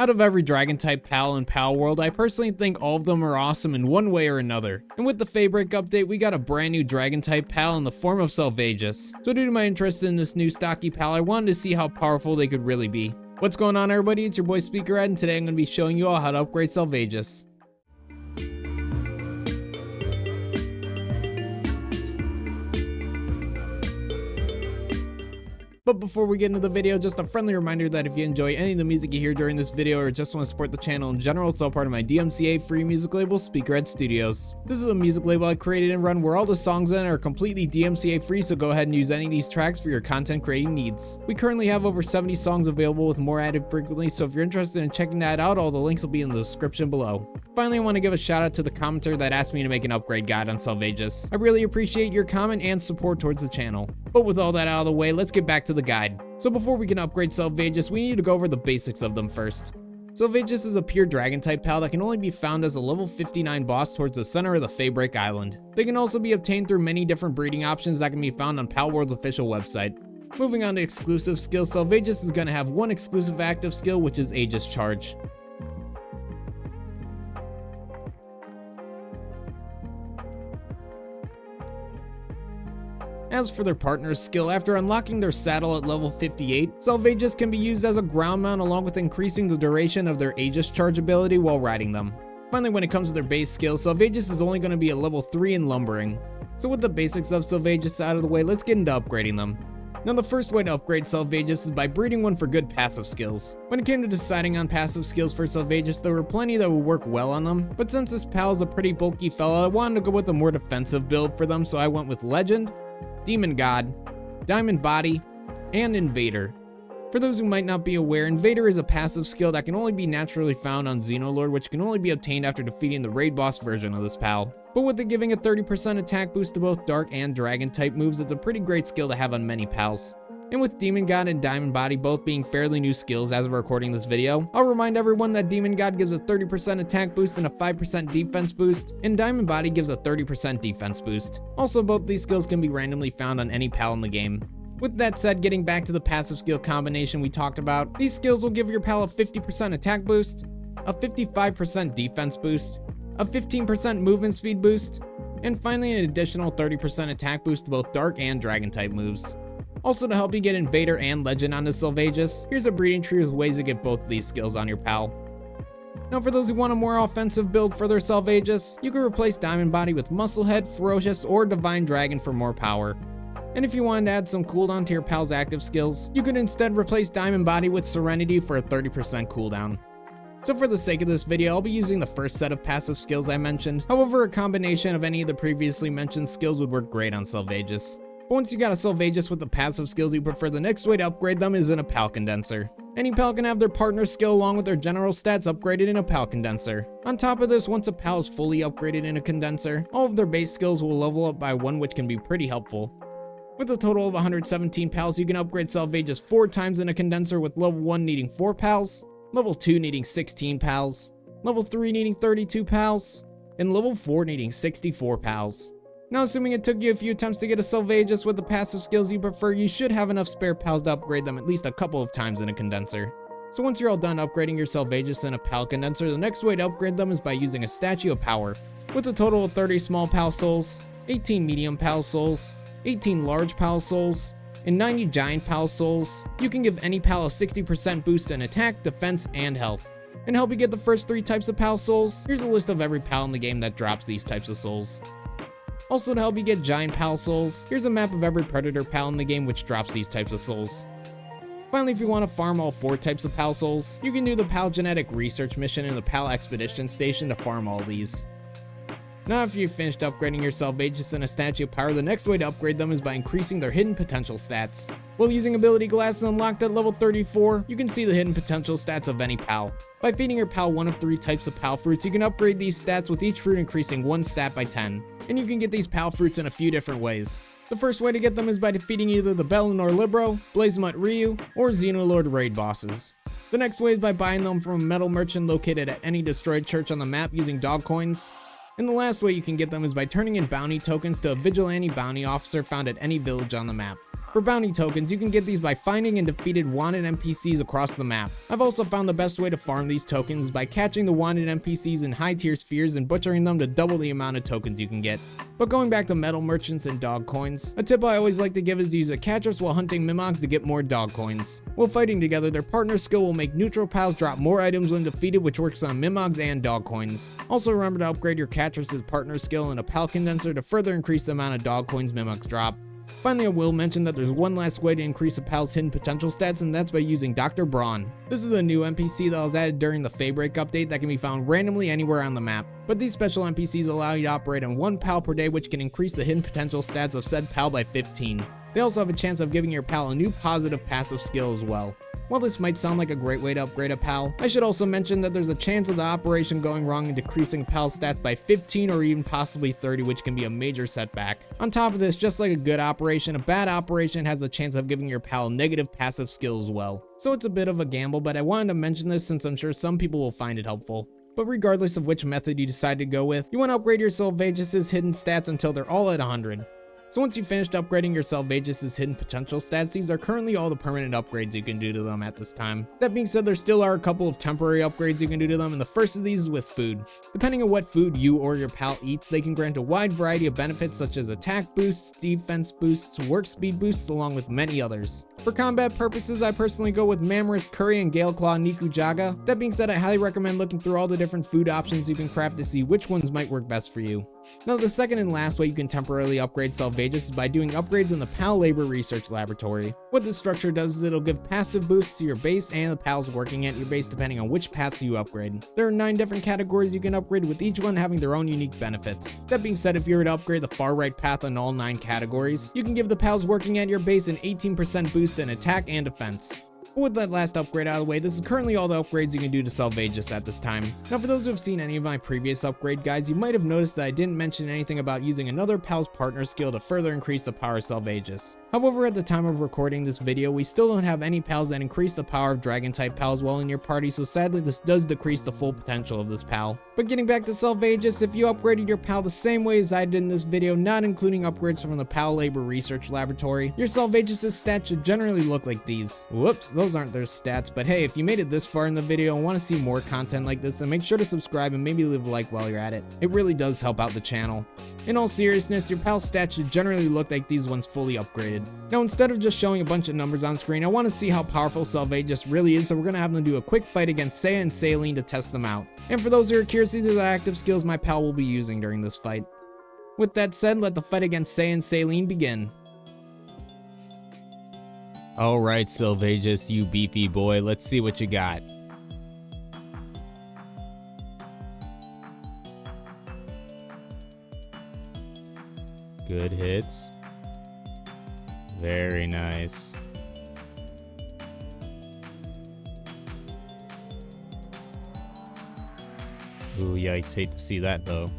Out of every dragon type pal in Palworld, I personally think all of them are awesome in one way or another. And with the Feybreak update, we got a brand new dragon type pal in the form of Silvegis. So due to my interest in this new stocky pal, I wanted to see how powerful they could really be. What's going on, everybody? It's your boy Speakerhead, and today I'm going to be showing you all how to upgrade Silvegis. But before we get into the video, just a friendly reminder that if you enjoy any of the music you hear during this video or just want to support the channel in general, it's all part of my DMCA free music label, Speakerhead Studios. This is a music label I created and run where all the songs in are completely DMCA free, so go ahead and use any of these tracks for your content creating needs. We currently have over 70 songs available with more added frequently, so if you're interested in checking that out, all the links will be in the description below. Finally, I want to give a shout out to the commenter that asked me to make an upgrade guide on Silvegis. I really appreciate your comment and support towards the channel. But with all that out of the way, let's get back to the guide. So before we can upgrade Silvegis, we need to go over the basics of them first. Silvegis is a pure dragon type pal that can only be found as a level 59 boss towards the center of the Feybreak island. They can also be obtained through many different breeding options that can be found on Palworld's official website. Moving on to exclusive skills, Silvegis is going to have one exclusive active skill, which is Aegis Charge. As for their partner's skill, after unlocking their saddle at level 58, Silvegis can be used as a ground mount along with increasing the duration of their Aegis Charge ability while riding them. Finally, when it comes to their base skill, Silvegis is only going to be a level 3 in lumbering. So with the basics of Silvegis out of the way, let's get into upgrading them. Now the first way to upgrade Silvegis is by breeding one for good passive skills. When it came to deciding on passive skills for Silvegis, there were plenty that would work well on them, but since this pal is a pretty bulky fella, I wanted to go with a more defensive build for them, so I went with Legend, Demon God, Diamond Body, and Invader. For those who might not be aware, Invader is a passive skill that can only be naturally found on Xenolord, which can only be obtained after defeating the raid boss version of this pal. But with it giving a 30% attack boost to both Dark and Dragon type moves, it's a pretty great skill to have on many pals. And with Demon God and Diamond Body both being fairly new skills as of recording this video, I'll remind everyone that Demon God gives a 30% attack boost and a 5% defense boost, and Diamond Body gives a 30% defense boost. Also, both these skills can be randomly found on any pal in the game. With that said, getting back to the passive skill combination we talked about, these skills will give your pal a 50% attack boost, a 55% defense boost, a 15% movement speed boost, and finally an additional 30% attack boost to both Dark and Dragon type moves. Also, to help you get Invader and Legend onto Silvegis, here's a breeding tree with ways to get both of these skills on your pal. Now for those who want a more offensive build for their Silvegis, you can replace Diamond Body with Musclehead, Ferocious, or Divine Dragon for more power. And if you wanted to add some cooldown to your pal's active skills, you could instead replace Diamond Body with Serenity for a 30% cooldown. So for the sake of this video, I'll be using the first set of passive skills I mentioned. However, a combination of any of the previously mentioned skills would work great on Silvegis. But once you got a Silvegis with the passive skills you prefer, the next way to upgrade them is in a pal condenser. Any pal can have their partner skill along with their general stats upgraded in a pal condenser. On top of this, once a pal is fully upgraded in a condenser, all of their base skills will level up by 1, which can be pretty helpful. With a total of 117 pals, you can upgrade Silvegis 4 times in a condenser, with level 1 needing 4 pals, level 2 needing 16 pals, level 3 needing 32 pals, and level 4 needing 64 pals. Now, assuming it took you a few attempts to get a Silvegis with the passive skills you prefer, you should have enough spare pals to upgrade them at least a couple of times in a condenser. So once you're all done upgrading your Silvegis in a pal condenser, the next way to upgrade them is by using a Statue of Power. With a total of 30 small pal souls, 18 medium pal souls, 18 large pal souls, and 90 giant pal souls, you can give any pal a 60% boost in attack, defense, and health. And to help you get the first 3 types of pal souls, here's a list of every pal in the game that drops these types of souls. Also, to help you get giant pal souls, here's a map of every predator pal in the game which drops these types of souls. Finally, if you want to farm all 4 types of pal souls, you can do the pal genetic research mission in the pal expedition station to farm all these. Now after you've finished upgrading your Silvegis in a Statue of Power, the next way to upgrade them is by increasing their hidden potential stats. While using ability glasses unlocked at level 34, you can see the hidden potential stats of any pal. By feeding your pal one of 3 types of pal fruits, you can upgrade these stats with each fruit increasing 1 stat by 10. And you can get these pal fruits in a few different ways. The first way to get them is by defeating either the Bellinor Libro, Blazemut Ryu, or Xenolord raid bosses. The next way is by buying them from a metal merchant located at any destroyed church on the map using dog coins. And the last way you can get them is by turning in bounty tokens to a vigilante bounty officer found at any village on the map. For bounty tokens, you can get these by finding and defeating wanted NPCs across the map. I've also found the best way to farm these tokens is by catching the wanted NPCs in high tier spheres and butchering them to double the amount of tokens you can get. But going back to metal merchants and dog coins, a tip I always like to give is to use a catchers while hunting Mimogs to get more dog coins. While fighting together, their partner skill will make neutral pals drop more items when defeated, which works on Mimogs and dog coins. Also remember to upgrade your catchers' partner skill and a pal condenser to further increase the amount of dog coins Mimogs drop. Finally, I will mention that there's one last way to increase a pal's hidden potential stats, and that's by using Dr. Braun. This is a new NPC that was added during the Feybreak update that can be found randomly anywhere on the map. But these special NPCs allow you to operate on one pal per day, which can increase the hidden potential stats of said pal by 15. They also have a chance of giving your pal a new positive passive skill as well. While this might sound like a great way to upgrade a pal, I should also mention that there's a chance of the operation going wrong and decreasing pal stats by 15 or even possibly 30, which can be a major setback. On top of this, just like a good operation, a bad operation has a chance of giving your pal negative passive skill as well. So it's a bit of a gamble, but I wanted to mention this since I'm sure some people will find it helpful. But regardless of which method you decide to go with, you want to upgrade your Silvegis' hidden stats until they're all at 100. So once you've finished upgrading your Silvegis' hidden potential stats, these are currently all the permanent upgrades you can do to them at this time. That being said, there still are a couple of temporary upgrades you can do to them, and the first of these is with food. Depending on what food you or your pal eats, they can grant a wide variety of benefits such as attack boosts, defense boosts, work speed boosts, along with many others. For combat purposes, I personally go with Mammoris Curry and Galeclaw Nikujaga. That being said, I highly recommend looking through all the different food options you can craft to see which ones might work best for you. Now, the second and last way you can temporarily upgrade Silvegis is by doing upgrades in the Pal Labor Research Laboratory. What this structure does is it'll give passive boosts to your base and the pals working at your base depending on which paths you upgrade. There are 9 different categories you can upgrade, with each one having their own unique benefits. That being said, if you were to upgrade the far right path on all 9 categories, you can give the pals working at your base an 18% boost in attack and defense. But with that last upgrade out of the way, this is currently all the upgrades you can do to Silvegis at this time. Now, for those who have seen any of my previous upgrade guides, you might have noticed that I didn't mention anything about using another pal's partner skill to further increase the power of Silvegis. However, at the time of recording this video, we still don't have any pals that increase the power of dragon type pals while in your party, so sadly this does decrease the full potential of this pal. But getting back to Silvegis, if you upgraded your pal the same way as I did in this video, not including upgrades from the Pal Labor Research Laboratory, your Silvegis' stats should generally look like these. Whoops, those aren't their stats, but hey, if you made it this far in the video and want to see more content like this, then make sure to subscribe and maybe leave a like while you're at it. It really does help out the channel. In all seriousness, your pal's stats should generally look like these ones fully upgraded. Now, instead of just showing a bunch of numbers on screen, I want to see how powerful Silvegis really is, so we're going to have them do a quick fight against Seiya and Selyne to test them out. And for those who are curious, these are the active skills my pal will be using during this fight. With that said, let the fight against Seiya and Selyne begin. Alright, Silvegis, you beefy boy, let's see what you got. Good hits. Very nice. Ooh, yikes, hate to see that though.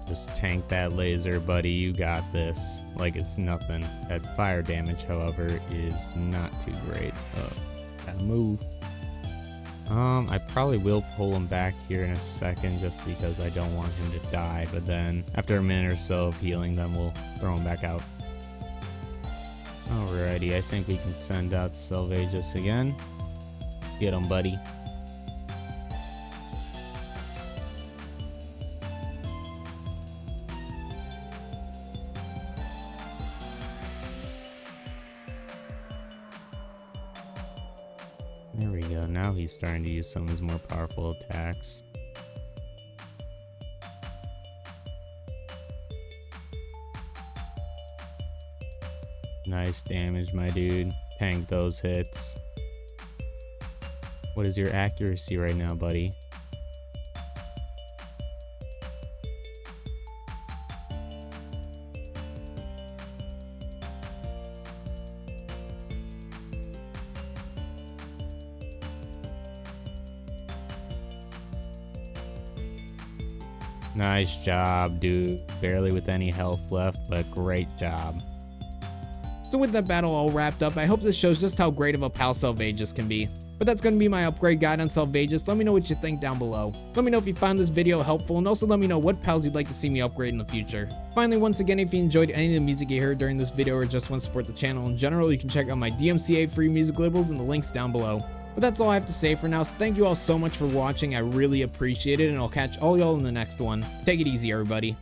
Just tank that laser, buddy. You got this. Like it's nothing. That fire damage, however, is not too great. Gotta move. I probably will pull him back here in a second just because I don't want him to die. But then after a minute or so of healing, then we'll throw him back out. Alrighty, I think we can send out Silvegis again. Get him, buddy. There we go, now he's starting to use some of his more powerful attacks. Nice damage, my dude. Tank those hits. What is your accuracy right now, buddy? Nice job, dude. Barely with any health left, but great job. So with that battle all wrapped up, I hope this shows just how great of a pal Silvegis can be. But that's going to be my upgrade guide on Silvegis. Let me know what you think down below. Let me know if you found this video helpful, and also let me know what pals you'd like to see me upgrade in the future. Finally, once again, if you enjoyed any of the music you heard during this video or just want to support the channel in general, you can check out my DMCA free music labels in the links down below. But that's all I have to say for now, so thank you all so much for watching. I really appreciate it, and I'll catch all y'all in the next one. Take it easy, everybody.